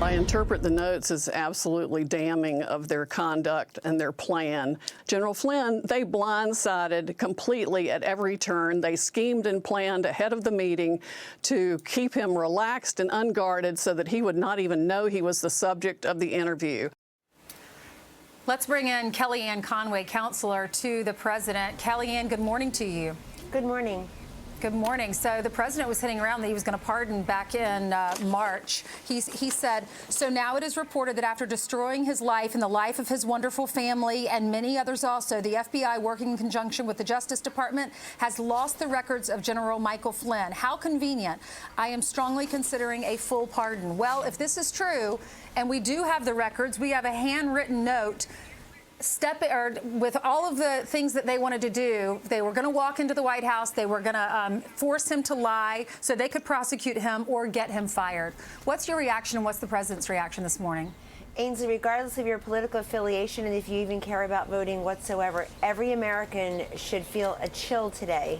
I interpret the notes as absolutely damning of their conduct and their plan. General Flynn, they blindsided completely at every turn. They schemed and planned ahead of the meeting to keep him relaxed and unguarded so that he would not even know he was the subject of the interview. Let's bring in Kellyanne Conway, counselor to the president. Kellyanne, good morning to you. Good morning. Good morning. So the president was hitting around that he was going to pardon back in March. He said, so now it is reported that after destroying his life and the life of his wonderful family and many others also, the FBI, working in conjunction with the Justice Department, has lost the records of General Michael Flynn. How convenient. I am strongly considering a full pardon. Well, if this is true, and we do have the records, we have a handwritten note with all of the things that they wanted to do. They were going to walk into the White House. They were going to force him to lie so they could prosecute him or get him fired. What's your reaction and what's the president's reaction this morning? Ainsley, regardless of your political affiliation and if you even care about voting whatsoever, every American should feel a chill today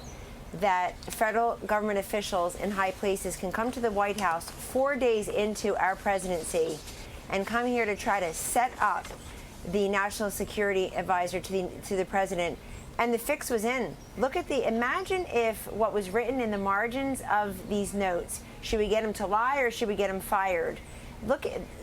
that federal government officials in high places can come to the White House 4 days into our presidency and come here to try to set up the national security advisor to the president, and the fix was in. Imagine if what was written in the margins of these notes, should we get him to lie or should we get him fired?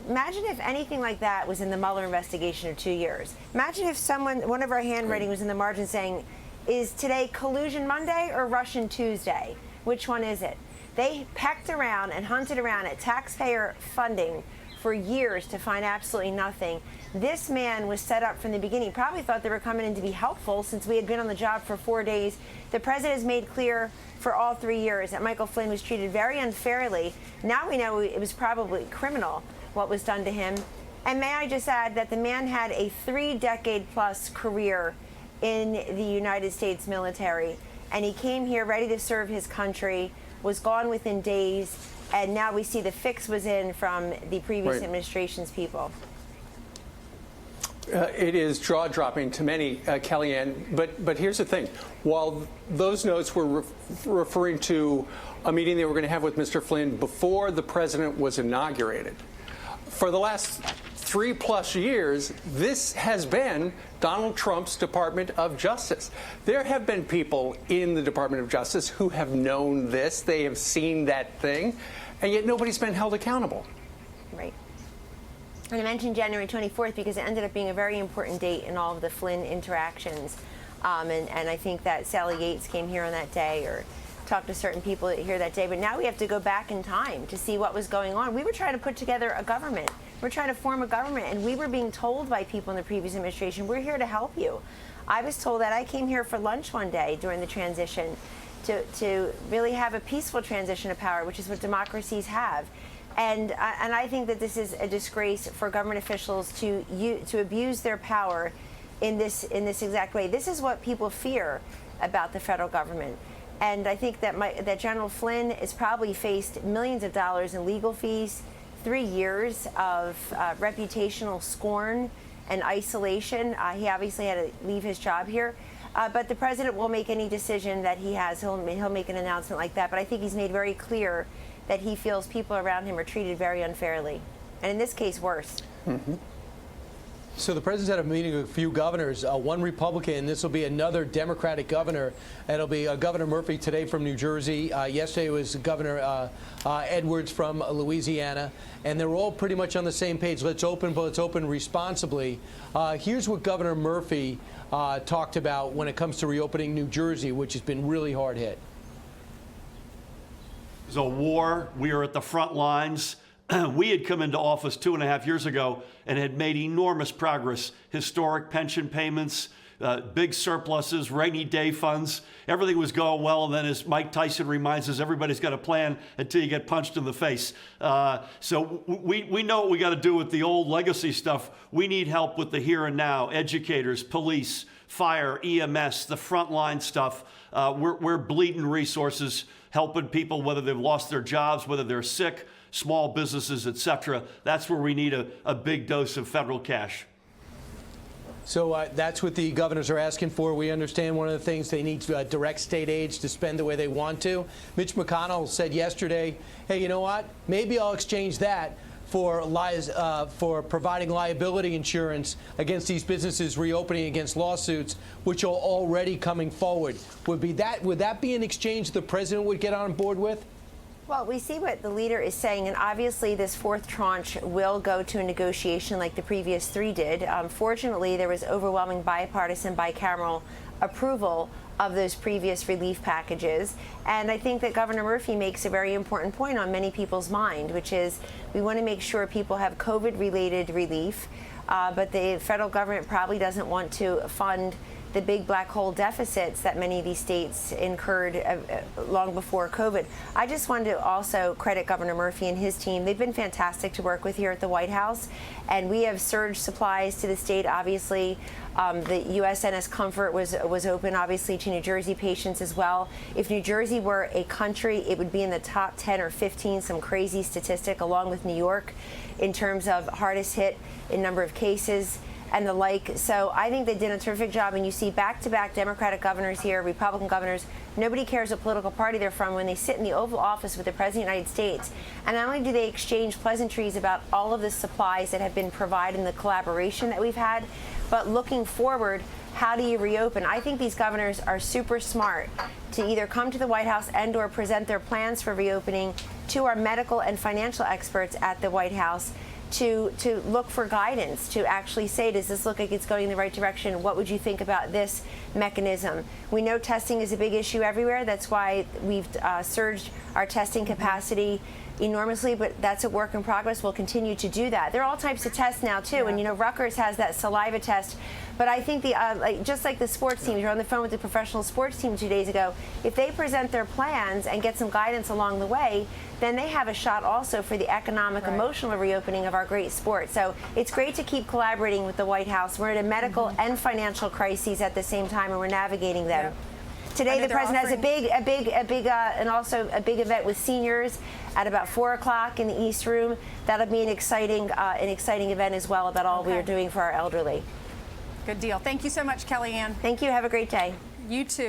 Imagine if anything like that was in the Mueller investigation of 2 years. Imagine if one of our handwriting was in the margin saying, is today Collusion Monday or Russian Tuesday? Which one is it? They pecked around and hunted around at taxpayer funding for years to find absolutely nothing. This man was set up from the beginning. Probably thought they were coming in to be helpful since we had been on the job for 4 days. The president has made clear for all 3 years that Michael Flynn was treated very unfairly. Now we know it was probably criminal what was done to him. And may I just add that the man had a 3-decade-plus career in the United States military, and he came here ready to serve his country, was gone within days, and now we see the fix was in from the previous administration's people. It is jaw-dropping to many, Kellyanne, but here's the thing. While those notes were referring to a meeting they were going to have with Mr. Flynn before the president was inaugurated, for the last 3+ years, this has been Donald Trump's Department of Justice. There have been people in the Department of Justice who have known this. They have seen that thing, and yet nobody's been held accountable. Right. And I mentioned January 24th because it ended up being a very important date in all of the Flynn interactions. And I think that Sally Yates came here on that day or talked to certain people here that day. But now we have to go back in time to see what was going on. We were trying to put together a government. We're trying to form a government. And we were being told by people in the previous administration, we're here to help you. I was told that. I came here for lunch one day during the transition to really have a peaceful transition of power, which is what democracies have. And I think that this is a disgrace for government officials to abuse their power in this exact way. This is what people fear about the federal government. And I think that General Flynn has probably faced millions of dollars in legal fees, 3 years of reputational scorn and isolation. He obviously had to leave his job here. But the president will make any decision that he has. He'll make an announcement like that. But I think he's made very clear that he feels people around him are treated very unfairly, and in this case, worse. Mm-hmm. So the president's had a meeting with a few governors, one Republican. This will be another Democratic governor. It'll be Governor Murphy today from New Jersey. Yesterday was Governor Edwards from Louisiana, and they're all pretty much on the same page. Let's open, but let's open responsibly. Here's what Governor Murphy talked about when it comes to reopening New Jersey, which has been really hard hit. It's a war. We are at the front lines. We had come into office 2.5 years ago and had made enormous progress. Historic pension payments, big surpluses, rainy day funds. Everything was going well. And then, as Mike Tyson reminds us, everybody's got a plan until you get punched in the face. So we know what we got to do with the old legacy stuff. We need help with the here and now. Educators, police, fire, EMS, the frontline stuff. We're bleeding resources, helping people, whether they've lost their jobs, whether they're sick, small businesses, etc. That's where we need a big dose of federal cash. So that's what the governors are asking for. We understand one of the things they need direct state aid to spend the way they want to. Mitch McConnell said yesterday, hey, you know what? Maybe I'll exchange that for providing liability insurance against these businesses reopening against lawsuits, which are already coming forward. Would that be an exchange the president would get on board with? Well, we see what the leader is saying, and obviously this fourth tranche will go to a negotiation like the previous three did. Fortunately, there was overwhelming bipartisan, bicameral approval of those previous relief packages. And I think that Governor Murphy makes a very important point on many people's mind, which is we want to make sure people have COVID-related relief, but the federal government probably doesn't want to fund the big black hole deficits that many of these states incurred long before COVID. I just wanted to also credit Governor Murphy and his team. They've been fantastic to work with here at the White House, and we have surged supplies to the state. Obviously, the USNS Comfort was open, obviously, to New Jersey patients as well. If New Jersey were a country, it would be in the top 10 or 15, some crazy statistic, along with New York, in terms of hardest hit in number of cases and the like. So I think they did a terrific job, and you see back-to-back Democratic governors here, Republican governors. Nobody cares what political party they're from when they sit in the Oval Office with the President of the United States. And not only do they exchange pleasantries about all of the supplies that have been provided and the collaboration that we've had, but looking forward, how do you reopen? I think these governors are super smart to either come to the White House and or present their plans for reopening to our medical and financial experts at the White House, to look for guidance, to actually say, does this look like it's going in the right direction? What would you think about this mechanism? We know testing is a big issue everywhere. That's why we've surged our testing capacity enormously, but that's a work in progress. We'll continue to do that. There are all types of tests now, too. And, you know, Rutgers has that saliva test. But I think just like the sports teams, you're on the phone with the professional sports team 2 days ago, if they present their plans and get some guidance along the way, then they have a shot also for the economic, emotional reopening of our great sport. So it's great to keep collaborating with the White House. We're in a medical and financial crises at the same time, and we're navigating them. Yeah. Today, the president has a big event with seniors at about 4 o'clock in the East Room. That'll be an exciting event as well about all we are doing for our elderly. Good deal. Thank you so much, Kellyanne. Thank you. Have a great day. You too.